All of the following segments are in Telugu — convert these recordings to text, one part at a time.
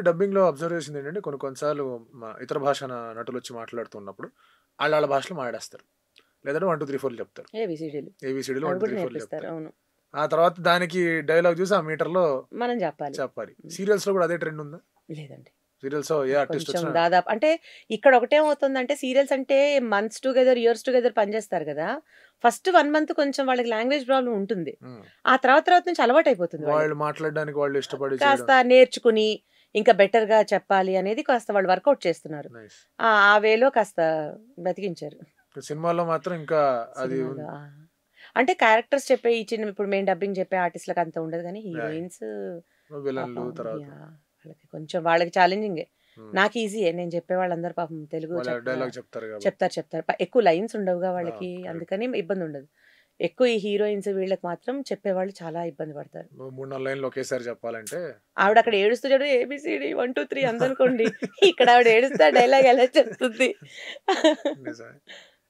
డబ్బింగ్‌లో అబ్జర్వ్ చేసింది ఏంటంటే కొన్ని కొన్ని సార్లు ఇతర భాష నటులొచ్చి మాట్లాడుతున్నప్పుడు ఆళ్ళ భాషలో మాట్లాడేస్తారు. లేదంటే 1, 2, 3, 4 చెప్తారు. ఏబీసీడీలు ఏబీసీడీలు అవి 1, 2, కూడా 3, 4 నేర్పిస్తారు. చెప్తారు. అవును. ఆ తర్వాత దానికి డైలాగ్ చూసి ఆ మీటర్‌లో మనం చెప్పాలి. చెప్పాలి. సీరియల్స్‌లో కూడా అదే ట్రెండ్ ఉందా? లేదండి. సీరియల్స్‌లో ఏ ఆర్టిస్ట్ కొంచెం వచ్చినా దాదాపు అంటే ఇక్కడ ఒకటేమవుతుందంటే సీరియల్స్ అంటే మంత్స్ టుగెదర్, ఇయర్స్ టుగెదర్ పనిచేస్తారు గదా! ఫస్ట్ 1 మంత్ కొంచెం వాళ్ళకి లాంగ్వేజ్ ప్రాబ్లమ్ ఉంటుంది. హ్మ్. ఆ తర్వాత నుంచి అలవాటయిపోతుంది వాళ్ళు వాళ్ళకి. మాట్లాడడానికి వాళ్ళు ఇష్టపడి చేయడం. కాస్త నేర్చుకుని ఇంకా బెటర్‌గా చెప్పాలి అనేది కాస్త వాళ్ళు వర్కౌట్ చేస్తున్నారు. నైస్. ఆ వేలో కాస్త బతికించారు సినిమాల్లో మాత్రం ఇంకా అది సినిమాలో. అంటే క్యారెక్టర్స్ చెప్పే ఈ చిన్న ఇప్పుడు మేము డబ్బింగ్ చెప్పే ఆర్టిస్ట్‌లకి అంత ఉండదు గానీ యాహ్! హీరోయిన్స్ విలన్లు పాపం తర్వాత. వాళ్ళకి కొంచెం వాళ్ళకి ఛాలెంజింగే. హ్మ్. నాకు ఈజీయే. నేను చెప్పే వాళ్ళందరూ పాపం తెలుగు వాళ్ళ చక్కగా డైలాగ్ చెప్తారు కాబట్టి. చెప్తారు. ఎక్కువ లైన్స్ ఉండవుగా ఆ! వాళ్ళకి. కరెక్ట్. అందుకని ఇబ్బందుండదు. ఎక్కువ ఈ హీరోయిన్స్ వీళ్ళకి మాత్రం చెప్పేవాళ్ళు చాలా ఇబ్బంది పడతారు. 3, 4 లైన్‌లు ఒకేసారి చెప్పాలంటే ఆవిడక్కడ ఏడుస్తూ చూడు ఏబీసీడీ 1, 2, 3 అందనుకోండి. ఇక్కడ ఆవిడ ఏడుస్తే ఆ డైలాగ్ ఎలా చెప్తుంది? నిజమే.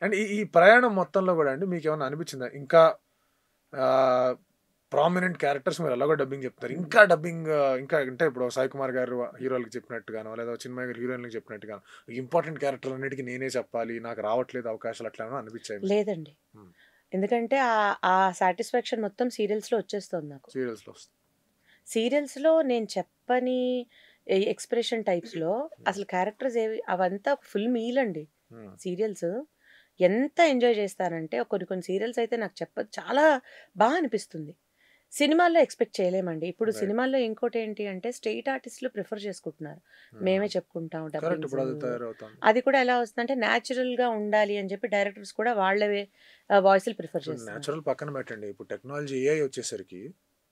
అండ్ ఈ ఈ ప్రయాణం మొత్తంలో గూడా అండి మీకేమన్నా అనిపిచ్చిందా? ఇంకా ఆహ్, ప్రామినెంట్ క్యారెక్టర్స్ మీరు ఎలాగో డబ్బింగ్ చెప్తారు. హ్మ్. ఇంకా డబ్బింగ్ ఇంకా అంటే ఇప్పుడు సాయి కుమార్ గారు హీరోలకి చెప్పినట్టుగానో, లేదా చిన్మయి గారు హీరోయిన్‌లకి చెప్పినట్టుగానో, ఇంపార్టెంట్ క్యారెక్టర్‌లన్నిటికి నేనే చెప్పాలి. నాకు రావట్లేదు అవకాశాలు అట్లా ఏమైనా అనిపిచ్చాయా మీకు? లేదండి. హ్మ్. ఎందుకంటే ఆ సాటిస్ఫాక్షన్ మొత్తం సీరియల్స్‌లో వచ్చేస్తోంది నాకు. సీరియల్స్‌లో వస్తుంది. సీరియల్స్‌లో నేను చెప్పని ఎక్స్‌ప్రెషన్ టైప్స్‌లో హ్మ్. అసలు క్యారెక్టర్స్ ఏవి అవంతా ఫుల్ మీల్ అండి. హ్మ్. సీరియల్స్ ఎంత ఎంజాయ్ చేస్తానంటే కొన్ని కొన్ని సీరియల్స్ అయితే నాకు చాలా అనిపిస్తుంది. సినిమాల్లో ఎక్స్‌పెక్ట్ చేయలేమండి. ఇప్పుడు రైట్. సినిమాల్లో ఇంకోటేంటి అంటే స్ట్రెయిట్ ఆర్టిస్ట్‌లు ప్రిఫర్ చేసుకుంటున్నారు. హ్మ్. మేమే చెప్పుకుంటాం కరెక్ట్. డబ్బింగ్స్. ఇప్పుడు అది తయారవుతోంది. అది కూడా ఎలా వస్తుందంటే న్యాచురల్‌గా ఉండాలి అని చెప్పి డైరెక్టర్స్ కూడా వాళ్ళవే వాయిస్‌లు ప్రిఫర్ ఇప్పుడు చేస్తున్నారు. నేచురల్ పక్కన పెట్టండి. ఇప్పుడు టెక్నాలజీ ఏఐ వచ్చేసరికి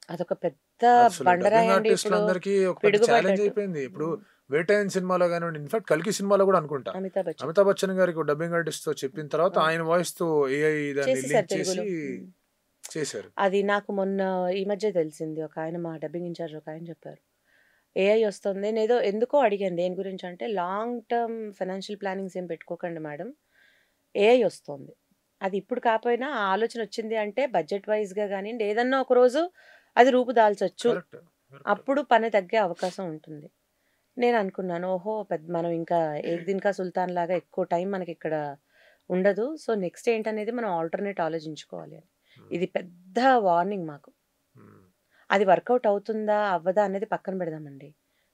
అదొక పెద్ద అసలు డబ్బింగ్ బండరాయండి ఇప్పుడు ఆర్టిస్ట్‌లందరికీ ఒక పెద్ద ఛాలెంజ్ పిడుగుపడ్డట్టు. అయిపోయింది. ఇప్పుడు హ్మ్. 'వేటైన్' సినిమాలో గానివ్వండి, ఇన్‌ఫాక్ట్ 'కల్కి' సినిమాలో గూడా అనుకుంటా. అమితాబ్ బచ్చన్. అమితాబ్ బచ్చన్ గారికి డబ్బింగ్ ఆర్టిస్ట్‌తో చెప్పిన తర్వాత అవును. ఆయన వాయిస్‌తో ఏఐ దాన్ని చేసేసారు లింక్ చేసి తెలుగులో. హ్మ్. చేశారు. అది నాకు మొన్న ఈ మధ్య తెలిసింది. ఒకాయన మా డబ్బింగ్ ఇన్‌చార్జ్ ఒకాయన చెప్పారు. ఏఐ ఒస్తుంది. నేనేదో ఎందుకో అడిగాను దేని గురించంటే, లాంగ్ టర్మ్ ఫైనాన్షియల్ ప్లానింగ్స్ ఏం పెట్టుకోకండి మేడం. ఏఐ ఒస్తోంది. అది ఇప్పుడు కాపోయినా ఆ ఆలోచనొచ్చింది అంటే బడ్జెట్ వైస్‌గా గానియండి, ఏదన్నా ఒక రోజు అది రూపు దాల్చొచ్చు. కరెక్ట్. కరెక్ట్. అప్పుడు పని తగ్గే అవకాశం ఉంటుంది. నేననుకున్నాను. ఓహో! మనం ఇంకా 'ఏక్ దిన్ కా సుల్తాన్' లాగా ఎక్కువ టైం మనకిక్కడ ఉండదు. సో, నెక్స్ట్ ఏంటనేది మనం ఆల్టర్‌నేట్ ఆలోచించుకోవాలి అని. హ్మ్. ఇది పెద్ద వార్నింగ్ మాకు. హ్మ్. అది వర్కౌట్ అవుతుందా? అవ్వదా? అనేది పక్కన పెడదామండి.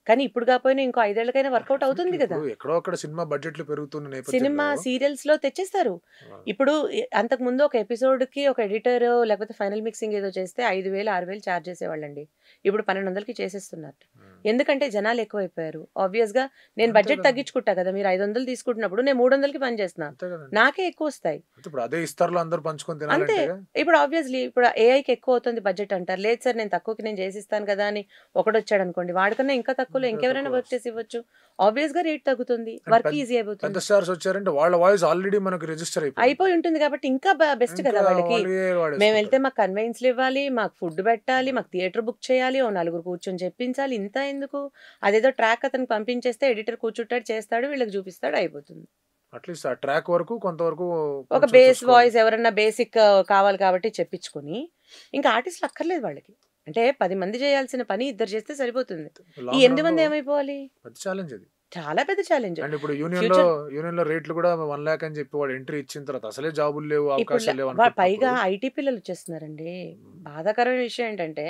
కానీ ఇప్పుడు కాపోయినా ఇంకో 5 ఏళ్లకైనా వర్కౌట్ డెఫినెట్‌లీ అవుతుంది ఇప్పుడు గదా! ఎక్కడో అక్కడ సినిమా బడ్జెట్‌లు పెరుగుతున్న సినిమా, నేపథ్యంలో సీరియల్స్‌లో తెచ్చేస్తారు. ఆ! ఇప్పుడు అంతకుముందు ఒక ఎపిసోడ్‌కి ఒక ఎడిటరో లేకపోతే ఫైనల్ మిక్సింగ్ ఏదో చేస్తే 5,000, 6,000 చార్జ్ చేసేవాళ్ళండి. ఇప్పుడు 1200కి చేసేస్తున్నారు. హ్మ్. ఎందుకంటే జనాలు ఎక్కువైపోయారు. ఆబ్వియస్‌గా నేను అంతే బడ్జెట్ గదండీ. తగ్గించుకుంటా కదా! మీరు 500 తీసుకుంటున్నప్పుడు నేను 300కి పని చేస్తున్నా. అంతే గదండీ. నాకే ఎక్కువొస్తాయి. అంటే ఇప్పుడు అదే ఇస్తార్లో అందరూ పంచుకొని అంతే. తినాలంటేగా ఇప్పుడు ఆబ్వియస్‌లీ ఇప్పుడు ఏఐకి ఎక్కువవుతుంది బడ్జెట్ అంటారు. లేదు సార్ నేను తక్కువకి నేను చేసిస్తాను కదా! అని ఒకడొచ్చాడనుకోండి. వాడికన్నా ఇంకా తక్కువలో ఇంకా ఇంకెవరైనా వర్క్ చేసి తక్కువొస్తుంది. ఇవ్వచ్చు. ఆబ్వియస్‌గా రేట్ తగ్గుతుంది. అండ్ వర్క్ ఈజీ పెద్ద అయిపోతుంది. స్టార్స్ వచ్చారంటే వాళ్ళ వాయిస్ ఆల్రెడీ మనకు రిజిస్టర్ అయిపోయి అయిపోయి ఉంటది. ఉంటుంది కాబట్టి ఇంకా బెస్ట్ కదా ఇంకా వాళ్ళకి. వాళ్ళు ఏఐ మేమెళ్తే వాడేసుకుంటారు. మాకు కన్వెయన్స్‌లు ఇవ్వాలి, మాకు ఫుడ్ పెట్టాలి, హ్మ్. మాకు థియేటర్ బుక్ చేయాలి, ఓ నలుగురు కూర్చొని చెప్పించాలి. ఇంత ఎందుకు? అదేదో ట్రాక్ అతనికి పంపించేస్తే ఎడిటర్ కూర్చుంటాడు, చేస్తాడు, వీళ్ళకి చూపిస్తాడు అయిపోతుంది. అట్‌లీస్ట్ ఆ ట్రాక్ వరకు కొంతవరకు ఒక కొంచెం బేస్ చూసుకోవాలి. వాయిస్ ఎవరన్నా బేసిక్ కావాలి కాబట్టి చెప్పించుకొని, ఇంకా ఆర్టిస్ట్‌లు అక్కర్లేదు వాళ్ళకి. అంటే 10 మంది చేయాల్సిన పని ఇద్దరు చేస్తే సరిపోతుంది. ఈ లాంగ్ 8 రన్‌లో మంది ఏమైపోవాలి? పెద్ద ఛాలెంజ్ అది. చాలా పెద్ద ఛాలెంజ్. అండ్ ఇప్పుడు యూనియన్‌లో ఫ్యూచర్ యూనియన్‌లో రేట్లు కూడా 1,00,000 అని చెప్పి వాడు ఎంట్రీ ఇచ్చిన తర్వాత అసలే జాబులు లేవు, ఇప్పుడు అవకాశాలు లేవు అనుకుంటున్నప్పుడు పైగా ఐటీ పిల్లలొచ్చేస్తున్నారండి. హ్మ్. బాధాకరమైన విషయం ఏంటంటే,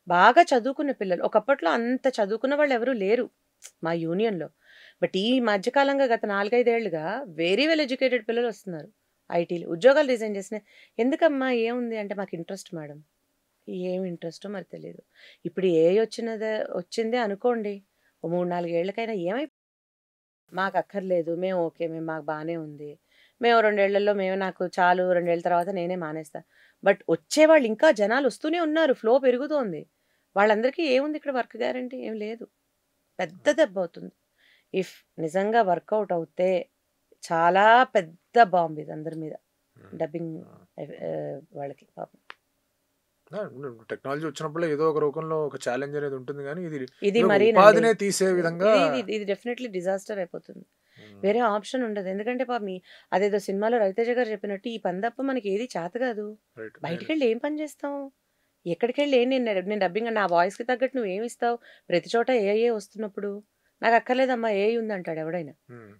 బాగా చదువుకున్న పిల్లలు. ఒకప్పట్లో అంత చదువుకున్న వాళ్ళెవరు లేరు మా యూనియన్‌లో. బట్ ఈ మధ్య కాలంగా గత 4, 5 ఏళ్లుగా వెరీ వెల్ ఎడ్యుకేటెడ్ పిల్లలొస్తున్నారు. ఐటీలు. ఉద్యోగాలు రిజైన్ చేసినాయి. ఎందుకమ్మా ఏముంది అంటే, మాకు ఇంట్రెస్ట్ మేడం. ఏమి ఇంట్రెస్టో మరి తెలీదు. ఇప్పుడు ఏఐ వచ్చిందే అనుకోండి. ఓ 3, 4 ఏళ్లకైనా మాకక్కర్లేదు. మేము ఓకే. మాకు బానే ఉంది. మేము 2 ఏళ్లలో నాకు చాలు 2 ఏళ్ల తర్వాత నేనే మానేస్తా. బట్ వచ్చేవాళ్ళు ఇంకా జనాలొస్తూనే ఉన్నారు. ఫ్లో పెరుగుతోంది. వాళ్ళందరికీ ఏముంది ఇక్కడ వర్క్ గ్యారంటీ ఏం లేదు. పెద్ద దెబ్బవుతుంది. ఇఫ్ నిజంగా వర్కౌట్ అవుతే చాలా పెద్ద బాంబ్ ఇది అందరి మీద. హ్మ్. డబ్బింగ్ ఆ! వాళ్ళకి పాపం. టెక్నాలజీ వచ్చినప్పుడే ఏదో ఒక రూపంలో ఒక ఛాలెంజ్ అనేది ఉంటుంది గానీ, ఇది ఇది ఇదొక మరీనండి. ఉపాధినే తీసే విధంగా ఇది ఇది ఇది డెఫినైట్‌లీ డిజాస్టర్ అయిపోతుంది. హ్మ్. వేరే ఆప్షన్ ఉండదు. ఎందుకంటే పాపం అదేదో సినిమాలో 'రవితేజ' గారు చెప్పినట్టు ఈ పని తప్ప మనకేది చేత కాదు. రైట్. బయటికెళ్ళి ఏం పని చేస్తాం? ఎక్కడికెళ్ళి నేను డబ్బింగ్ నా వాయిస్‌కి తగ్గట్టు నువ్వేమిస్తావు? ప్రతి చోట ఏఐయే వస్తున్నప్పుడు. నాకు అక్కర్లేదమ్మా ఏ ఉందంటాడు ఎవడైనా.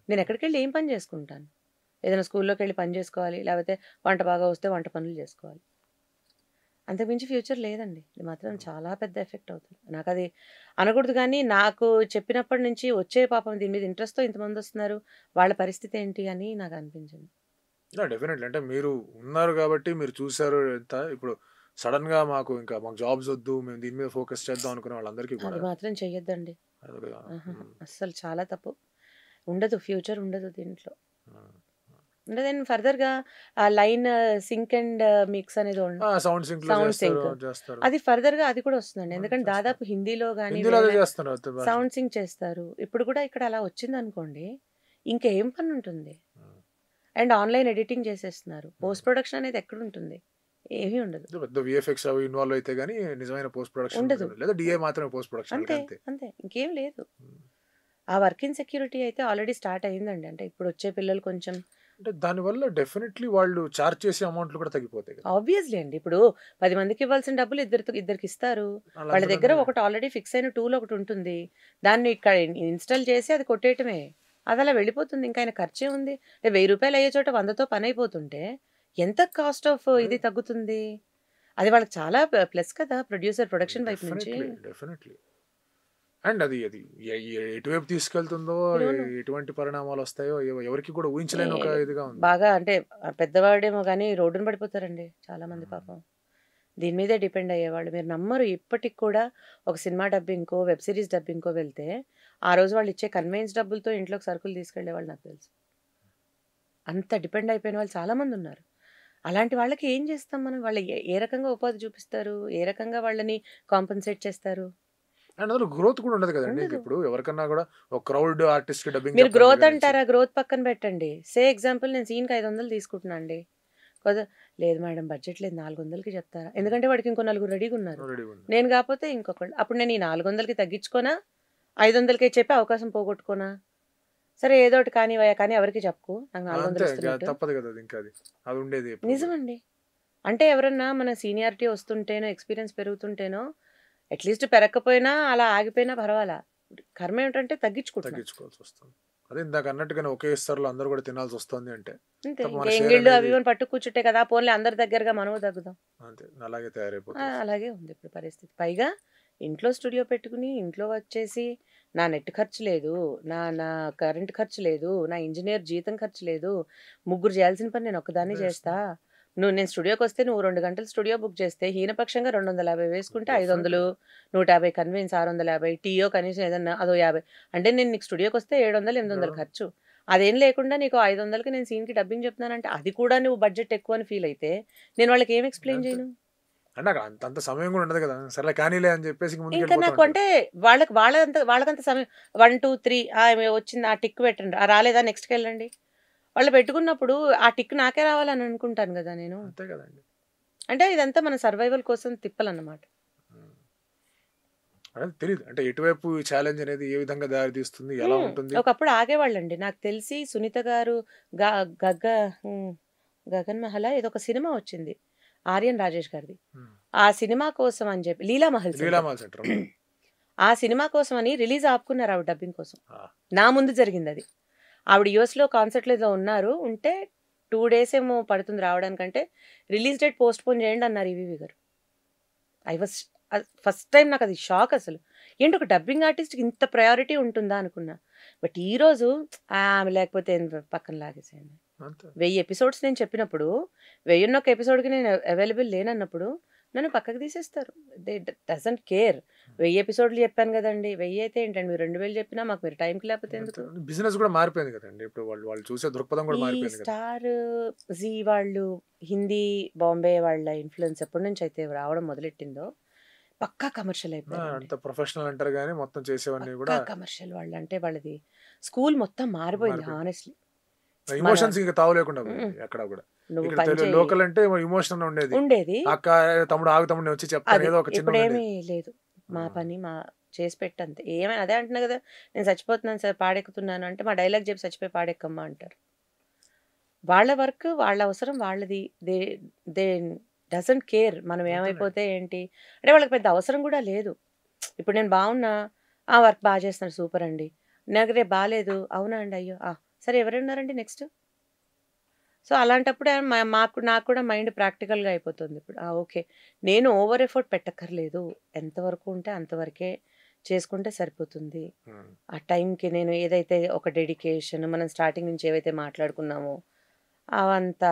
నేను ఎక్కడికి వెళ్ళి ఏం పని చేసుకుంటాను? ఏదైనా స్కూల్లోకి వెళ్ళి పని చేసుకోవాలి, లేకపోతే వంట బాగా వస్తే వంట పనులు చేసుకోవాలి. అంతకుమించి ఫ్యూచర్ లేదండి. ఇది మాత్రం చాలా పెద్ద ఎఫెక్ట్ అవుతుంది. నాకు అది అనకూడదు కానీ నాకు చెప్పినప్పటి నుంచి వచ్చే పాపం దీని మీద ఇంట్రెస్ట్తో ఇంతమంది వస్తున్నారు, వాళ్ళ పరిస్థితి ఏంటి అని నాకు అనిపించింది. డెఫినెట్లీ అంటే మీరు ఉన్నారు కాబట్టి మీరు చూసారు ఎంత ఇప్పుడు సడన్గా మాకు జాబ్స్ వద్దు మేము దీని మీద ఫోకస్ చేద్దాం అనుకునే వాళ్ళందరికీ అది కూడా మాత్రం చెయ్యొద్దండి. అదొక అస్సలు చాలా తప్పు. ఉండదు, ఫ్యూచర్ ఉండదు దీంట్లో. ఉమ్, అంటే నేను ఫర్దర్గా ఆ లైన్ సింక్ అండ్ మిక్స్ అనేది సౌండ్ సింక్ సౌండ్ సింక్ చేస్తారు అది ఫర్దర్గా అది కూడా వస్తుందండి. ఆ, ఎందుకంటే చేస్తారు. దాదాపు హిందీలో కానీ హిందీలో అదే చేస్తారు భాష సౌండ్ సింక్ చేస్తారు. ఇప్పుడు కూడా ఇక్కడ అలా వచ్చింది అనుకోండి, ఇంకేం పని ఉంటుంది? అండ్ ఆన్లైన్ ఎడిటింగ్ చేసేస్తున్నారు. పోస్ట్ ప్రొడక్షన్ అనేది ఎక్కడ ఉంటుంది? ఏమీ ఉండదు. పెద్ద విఎఫ్ఎక్స్ అవి ఇన్వాల్వ్ అయితే గానీ నిజమైన పోస్ట్ ప్రొడక్షన్ ఉండదు. లేదా డిఏ మాత్రమే పోస్ట్ ప్రొడక్షన్ అంతే అంతే అంతే, ఇంకేం లేదు. ఆ వర్క్ ఇన్సెక్యూరిటీ అయితే ఆల్రెడీ స్టార్ట్ అయిందండి. అంటే ఇప్పుడు వచ్చే పిల్లలు కొంచెం అంటే దానివల్ల డెఫినెట్లీ వాళ్ళు చార్జ్ చేసే అమౌంట్లు కూడా తగ్గిపోతాయి కదా ఆబ్వియస్లీ అండి. ఇప్పుడు 10 మందికి ఇవ్వాల్సిన డబ్బులు ఇద్దరికి ఇస్తారు. అలా వాళ్ళ దగ్గర అందరూ ఒకటి ఆల్రెడీ ఫిక్స్ అయిన టూల్ ఒకటి ఉంటుంది. దాన్ని ఇక్కడ ఇన్స్టాల్ చేసి అది కొట్టేయటమే. అది అలా వెళ్ళిపోతుంది. ఇంకా ఆయన ఖర్చే ఉంది. అంటే 1000 రూపాయలు అయ్యే చోట 100తో పని అయిపోతుంటే ఎంత కాస్ట్ ఆఫ్ ఇది తగ్గుతుంది? అది వాళ్ళకి చాలా ప్లస్ కదా ప్రొడ్యూసర్ వైపు నుంచి. డెఫినెట్లీ అండ్ అది అది ఎటువైపు తీసుకెళ్తుందో అవును. ఎటువంటి పరిణామాలు వస్తాయో ఎవరికి కూడా ఊహించలేని ఒక ఇదిగా ఉంది బాగా అంటే పెద్దవాడేమో కానీ రోడ్డున పడిపోతారండి చాలా మంది పాపం. దీని మీదే డిపెండ్ అయ్యేవాళ్ళు. మీరు నమ్మరు, ఇప్పటికి కూడా ఒక సినిమా డబ్బింగ్కో వెబ్ సిరీస్ డబ్బింగ్కో వెళ్తే ఆ రోజు వాళ్ళు ఇచ్చే కన్వెన్స్ డబ్బులతో ఇంట్లోకి సరుకులు తీసుకెళ్లేవాళ్ళు నాకు తెలుసు. అంత డిపెండ్ అయిపోయిన వాళ్ళు చాలా మంది ఉన్నారు. అలాంటి వాళ్ళకి ఏం చేస్తాం మనం? వాళ్ళు ఏ రకంగా ఉపాధి చూపిస్తారు? ఏ రకంగా వాళ్ళని కాంపన్సేట్ చేస్తారు? అండ్ అందులో గ్రోత్ కూడా ఉండదు కదండి ఉండదు. ఇప్పుడు ఎవరికన్నా కూడా ఒక క్రౌడ్ ఆర్టిస్ట్ కి డబ్బింగ్ మీరు గ్రోత్ అంటారా? గ్రోత్ పక్కన పెట్టండి. ఎగ్జాంపుల్ నేను సీన్కి 500 తీసుకుంటున్నా అండి. లేదు మేడం బడ్జెట్ లేదు, 400కి చెప్తారా? ఎందుకంటే వాడికి ఇంకో నలుగురు రెడీగా ఉన్నారు. నేను కాకపోతే ఇంకొకళ్ళు. అప్పుడు నేను ఈ 400కి తగ్గించుకోనా, 500కే చెప్పి అవకాశం పోగొట్టుకోనా? సరే ఏదో ఒకటి కానివయ్యా, కానీ ఎవరికి చెప్పుకో నాకు 400 ఇస్తున్నట్టు. తప్పదు కదా ఇంకా అది ఉండేది ఎప్పుడు. నిజమండి. అంటే ఎవరన్నా మన సీనియారిటీ వస్తుంటేనో ఎక్స్పీరియన్స్ పెరుగుతుంటేనో అట్లీస్ట్ పెరగకపోయినా అలా ఆగిపోయినా పర్వాలా. కర్మ ఏమిటంటే తగ్గించుకోవాల్సి వస్తుంది. అదే ఇందాక అన్నట్టుగానే ఒకే ఇస్తారులో అందరూ కూడా తినాల్సి వస్తుంది అంటే అంతే. తప్ప మన ఎంగిళ్ళు share అవి అనేది- ఇవన్నీ పట్టు కూర్చుంటే కదా, పోన్లే అందరి దగ్గరగా మనము తగ్గుదాం. అంతే అలాగే తయారైపోతుంది అలాగే ఉంది ఇప్పుడు పరిస్థితి. పైగా ఇంట్లో స్టూడియో పెట్టుకుని ఇంట్లో వచ్చేసి నా నెట్ ఖర్చు లేదు, నా నా కరెంట్ ఖర్చు లేదు, నా ఇంజనీర్ జీతం ఖర్చు లేదు, ముగ్గురు చేయాల్సిన పని నేను ఒక్కదాన్ని చేస్తా. నేను స్టూడియోకి వస్తే నువ్వు 2 గంటలు స్టూడియో బుక్ చేస్తే హీనపక్షంగా 250 వేసుకుంటే 500, 150 కన్వీన్స్ 650, టీయో కనీసం ఏదన్నా అదో 50. అంటే నేను నీకు స్టూడియోకి వస్తే 700, 800 ఖర్చు. అదేం లేకుండా నీకు 500కి నేను సీన్కి డబ్బింగ్ చెప్తున్నానంటే అది కూడా నువ్వు బడ్జెట్ ఎక్కువ అని ఫీల్ అయితే నేను వాళ్ళకి ఏం ఎక్స్ప్లెయిన్ చేయను? అంటే నాకు అంత సమయం కూడా ఉండదు కదా సరే కానీలే అని చెప్పేసి ముందుకు ఇంకా నాకు వెళ్ళిపోతూ అంటే వాళ్ళకంత సమయం 1, 2, 3 వచ్చింది ఆ టిక్ పెట్టండి, రాలేదా నెక్స్ట్కి వెళ్ళండి. వాళ్ళు పెట్టుకున్నప్పుడు ఆ టిక్ నాకే రావాలని అనుకుంటాను కదా నేను. అంతే కదండి. అంటే ఇదంతా మన సర్వైవల్ కోసం తిప్పలన్నమాట. అనేది తెలియదు అంటే ఎటువైపు ఛాలెంజ్ అనేది ఏ విధంగా దారి తీస్తుంది ఎలా ఉంటుంది. ఒకప్పుడు ఆగేవాళ్ళండి. నాకు తెలిసి సునీత గారు గగన్ మహల్ ఏదో ఒక సినిమా వచ్చింది ఆర్యన్ రాజేష్ గారిది. ఆ సినిమా కోసం అని చెప్పి లీలామహల్ సెంటర్ ఆ సినిమా కోసం అని రిలీజ్ ఆపుకున్నారు ఆవిడ డబ్బింగ్ కోసం. నా ముందు జరిగింది అది. ఆవిడ యూఎస్లో కాన్సర్ట్లో ఏదో ఉంటే 2 days ఏమో పడుతుంది రావడానికంటే రిలీజ్ డేట్ పోస్ట్ పోన్ చేయండి అన్నారు ఈవీవి గారు. ఫస్ట్ టైం నాకు అది షాక్ అసలు. ఏంటి ఒక డబ్బింగ్ ఆర్టిస్ట్కి ఇంత ప్రయారిటీ ఉంటుందా అనుకున్నా. బట్ ఈరోజు ఆమె లేకపోతే పక్కన లాగేసేయండి. 1000 ఎపిసోడ్స్ నేను చెప్పినప్పుడు 1001 ఎపిసోడ్కి నేను అవైలబుల్ లేనన్నప్పుడు నన్ను పక్కకు తీసేస్తారు. They doesn't care. 1000 ఎపిసోడ్లు చెప్పాను కదండి, 1000 అయితే ఏంటండి, మీరు 2000 చెప్పినా మాకు మీరు టైంకి లేకపోతే ఎందుకు? బిజినెస్ కూడా మారిపోయింది కదండి ఇప్పుడు వాళ్ళు చూసే దృక్పథం కూడా మారిపోయింది. స్టార్ జీ వాళ్ళు హిందీ బాంబే వాళ్ళ ఇన్ఫ్లుయెన్స్ ఎప్పటి నుంచి అయితే రావడం మొదలెట్టిందో పక్కా కమర్షియల్ అయిపోయింది. అంత ప్రొఫెషనల్ అంటారు కానీ మొత్తం చేసేవన్నీ కూడా కమర్షియల్ వాళ్ళు. అంటే వాళ్ళది స్కూల్ మొత్తం మారిపోయింది హానెస్ట్లీ. ఎమోషన్స్ ఇంకా తావు లేకుండా ఎక్కడ కూడా. లోకల్ అంటే ఎమోషన్ ఉండేది. అక్క తమ్ముడు ఆగు తమ్ముడు వచ్చి చెప్తాను ఏదో ఒక చిన్న. ఇప్పుడేమీ లేదు, మా పని మా చేసి పెట్టంతే. ఏమైనా అదే అంటున్నా కదా, నేను చచ్చిపోతున్నాను సార్ పాడెక్కుతున్నాను అంటే మా డైలాగ్ చెప్పి చచ్చిపోయి పాడెక్కమ్మా అంటారు. వాళ్ళ వర్క్ వాళ్ళ అవసరం వాళ్ళది. దే డజంట్ కేర్ మనం ఏమైపోతే ఏంటి. అంటే వాళ్ళకి పెద్ద అవసరం కూడా లేదు. ఇప్పుడు నేను బాగున్నా, ఆ వర్క్ బాగా చేస్తున్నారు సూపర్ అండి, నాకు రేపు బాలేదు. అవునా అండి? అయ్యో! సరే ఎవరున్నారండి నెక్స్ట్? సో, అలాంటప్పుడే నాకు కూడా మైండ్ ప్రాక్టికల్‌గా అయిపోతుంది ఇప్పుడు. ఓకే. నేను ఓవర్ ఎఫర్ట్ పెట్టక్కర్లేదు. ఎంతవరకు ఉంటే అంతవరకే చేసుకుంటే సరిపోతుంది. హ్మ్. ఆ టైంకి నేను ఏదైతే ఒక డెడికేషన్ మనం స్టార్టింగ్ నుంచి ఏవైతే మాట్లాడుకున్నామో అవంత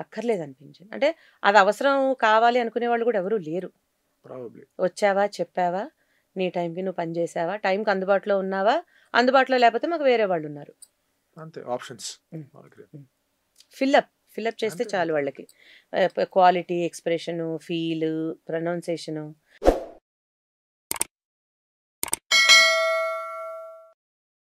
అక్కర్లేదనిపించింది. అంటే అది అవసరం కావాలి అనుకునేవాళ్ళు కూడా ఎవరు లేరు. ప్రాబబ్లీ. వచ్చావా, చెప్పావా, నీ టైంకి నువ్వు పని చేశావా, టైంకి అందుబాటులో ఉన్నావా, అందుబాటులో లేకపోతే మాకు వేరే వాళ్ళున్నారు. అంతే ఆప్షన్స్ హ్మ్. వాళ్ళకి. హ్మ్. ఫిల్లప్ చేస్తే అంతే చాలు అంతే. వాళ్ళకి. Quality, expression, feel, ప్రొనౌన్సేషను